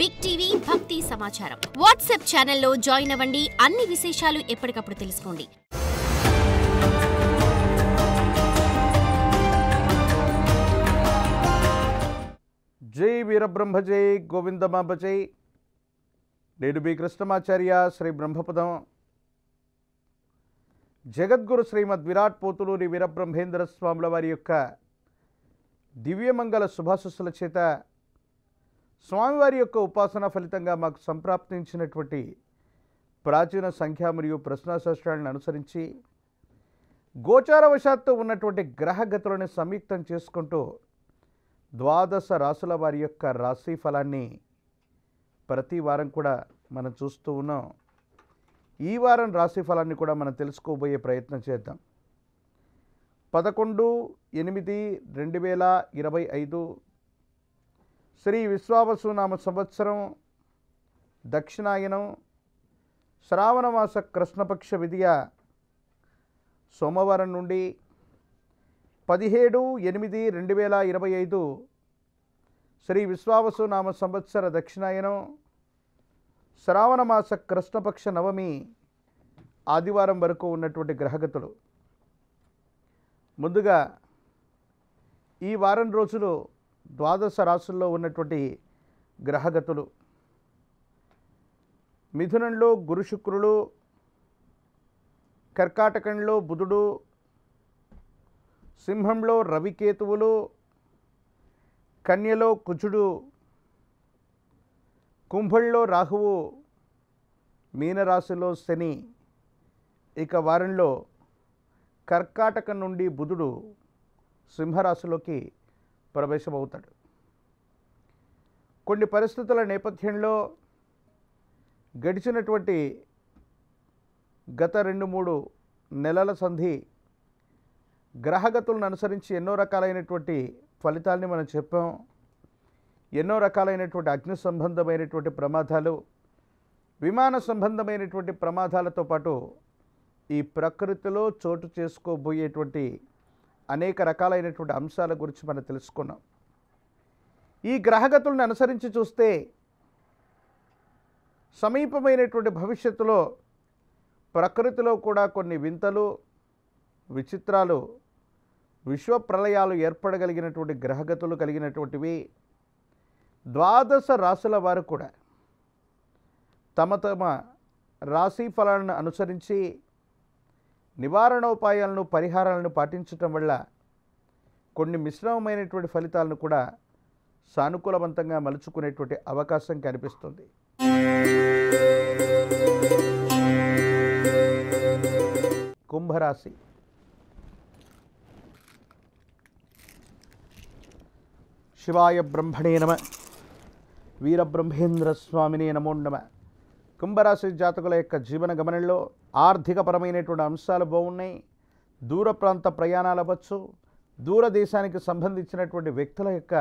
Big TV భక్తి సమాచారం WhatsApp ఛానల్లో జాయిన్ అవ్వండి. అన్ని విశేషాలు ఎప్పటికప్పుడు తెలుసుకోండి. జై వీరబ్రహ్మ జై గోవిందమాంబ జై. నేడు బి కృష్ణమాచార్య శ్రీ బ్రహ్మపదం జగద్గురు శ్రీమద్ విరాట్ పోతులూరి వీరబ్రహ్మేంద్ర స్వాముల వారి యొక్క దివ్యమంగళ శుభాశస్సుల చేత స్వామివారి యొక్క ఉపాసన ఫలితంగా మాకు సంప్రాప్తించినటువంటి ప్రాచీన సంఖ్య మరియు ప్రశ్నాశాస్త్రాలను అనుసరించి గోచారవశాత్తు ఉన్నటువంటి గ్రహగతులను సంయుక్తం చేసుకుంటూ ద్వాదశ రాసుల వారి యొక్క రాశి ఫలాన్ని ప్రతి వారం కూడా మనం చూస్తూ ఉన్నాం. ఈ వారం రాశి ఫలాన్ని కూడా మనం తెలుసుకోబోయే ప్రయత్నం చేద్దాం. 11/8/2025 శ్రీ విశ్వావసునామ సంవత్సరం దక్షిణాయనం శ్రావణమాస కృష్ణపక్ష విధియ సోమవారం నుండి 17/8/2025 శ్రీ విశ్వావసునామ సంవత్సర దక్షిణాయనం శ్రావణమాస కృష్ణపక్ష నవమి ఆదివారం వరకు ఉన్నటువంటి గ్రహగతులు. ముందుగా ఈ వారం రోజులు ద్వాదశ రాశుల్లో ఉన్నటువంటి గ్రహగతులు. మిథునంలో గురు శుక్రులు, కర్కాటకంలో బుధుడు, సింహంలో రవికేతువులు, కన్యలో కుజుడు, కుంభంలో రాహువు, మీనరాశిలో శని. ఇక వారంలో కర్కాటకం నుండి బుధుడు సింహరాశిలోకి ప్రవేశమవుతాడు. కొన్ని పరిస్థితుల నేపథ్యంలో గడిచినటువంటి గత 2-3 నెలల సంధి గ్రహగతులను అనుసరించి ఎన్నో రకాలైనటువంటి ఫలితాలని మనం చెప్పాం. ఎన్నో రకాలైనటువంటి అగ్ని సంబంధమైనటువంటి ప్రమాదాలు, విమాన సంబంధమైనటువంటి ప్రమాదాలతో పాటు ఈ ప్రకృతిలో చోటు చేసుకోబోయేటువంటి అనేక రకాలైనటువంటి అంశాల గురించి మనం తెలుసుకున్నాం. ఈ గ్రహగతులను అనుసరించి చూస్తే సమీపమైనటువంటి భవిష్యత్తులో ప్రకృతిలో కూడా కొన్ని వింతలు, విచిత్రాలు, విశ్వ ప్రళయాలు ఏర్పడగలిగినటువంటి గ్రహగతులు కలిగినటువంటివి. ద్వాదశ రాశుల వారు కూడా తమ తమ రాశి ఫలాలను అనుసరించి నివారణోపాయాలను, పరిహారాలను పాటించటం వల్ల కొన్ని మిశ్రమమైనటువంటి ఫలితాలను కూడా సానుకూలవంతంగా మలుచుకునేటువంటి అవకాశం కనిపిస్తుంది. కుంభరాశి. శివాయ బ్రహ్మణే నమ, వీరబ్రహ్మేంద్ర స్వామినే నమో నమ. కుంభరాశి జాతకుల యొక్క జీవన గమనంలో ఆర్థికపరమైనటువంటి అంశాలు బాగున్నాయి. దూర ప్రాంత ప్రయాణాలు అవ్వచ్చు, దూరదేశానికి సంబంధించినటువంటి వ్యక్తుల యొక్క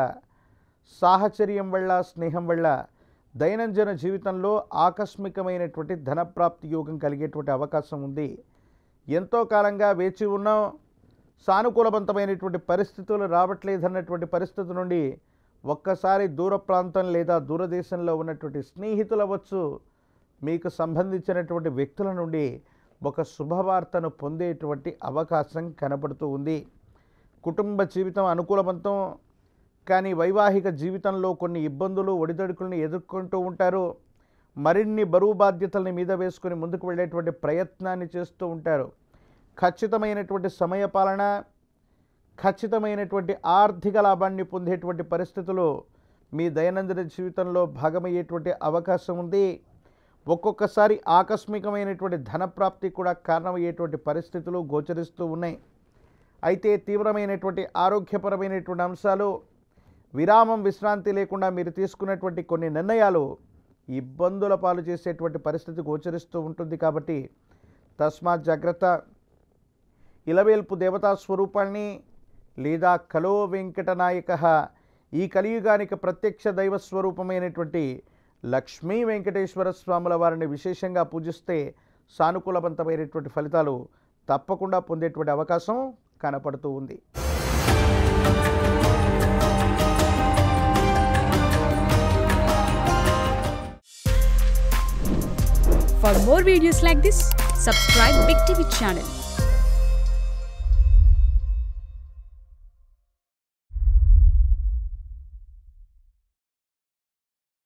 సాహచర్యం వల్ల, స్నేహం వల్ల దైనందిన జీవితంలో ఆకస్మికమైనటువంటి ధనప్రాప్తి యోగం కలిగేటువంటి అవకాశం ఉంది. ఎంతో కాలంగా వేచి ఉన్నాం, సానుకూలవంతమైనటువంటి పరిస్థితులు రావట్లేదన్నటువంటి పరిస్థితి నుండి ఒక్కసారి దూర ప్రాంతం లేదా దూరదేశంలో ఉన్నటువంటి స్నేహితులు అవ్వచ్చు, మీకు సంబంధించినటువంటి వ్యక్తుల నుండి ఒక శుభవార్తను పొందేటువంటి అవకాశం కనబడుతూ ఉంది. కుటుంబ జీవితం అనుకూలవంతం, కానీ వైవాహిక జీవితంలో కొన్ని ఇబ్బందులు, ఒడిదొడుకులను ఎదుర్కొంటూ ఉంటారు. మరిన్ని బరువు బాధ్యతల్ని మీద వేసుకొని ముందుకు వెళ్ళేటువంటి ప్రయత్నాన్ని చేస్తూ ఉంటారు. ఖచ్చితమైనటువంటి సమయపాలన, ఖచ్చితమైనటువంటి ఆర్థిక లాభాన్ని పొందేటువంటి పరిస్థితులు మీ దైనందిన జీవితంలో భాగమయ్యేటువంటి అవకాశం ఉంది. ఒక్కొక్కసారి ఆకస్మికమైనటువంటి ధనప్రాప్తి కూడా కారణమయ్యేటువంటి పరిస్థితులు గోచరిస్తూ ఉన్నాయి. అయితే తీవ్రమైనటువంటి ఆరోగ్యపరమైనటువంటి అంశాలు, విరామం, విశ్రాంతి లేకుండా మీరు తీసుకున్నటువంటి కొన్ని నిర్ణయాలు ఇబ్బందుల పాలు చేసేటువంటి పరిస్థితి గోచరిస్తూ ఉంటుంది. కాబట్టి తస్మాత్ జాగ్రత్త. ఇలవేల్పు దేవతా స్వరూపాన్ని లేదా కలో వెంకటనాయక, ఈ కలియుగానికి ప్రత్యక్ష దైవ స్వరూపమైనటువంటి లక్ష్మీ వెంకటేశ్వర స్వాముల వారిని విశేషంగా పూజిస్తే సానుకూలవంతమైనటువంటి ఫలితాలు తప్పకుండా పొందేటువంటి అవకాశం కనపడుతూ ఉంది. For more videos like this, subscribe Big TV channel.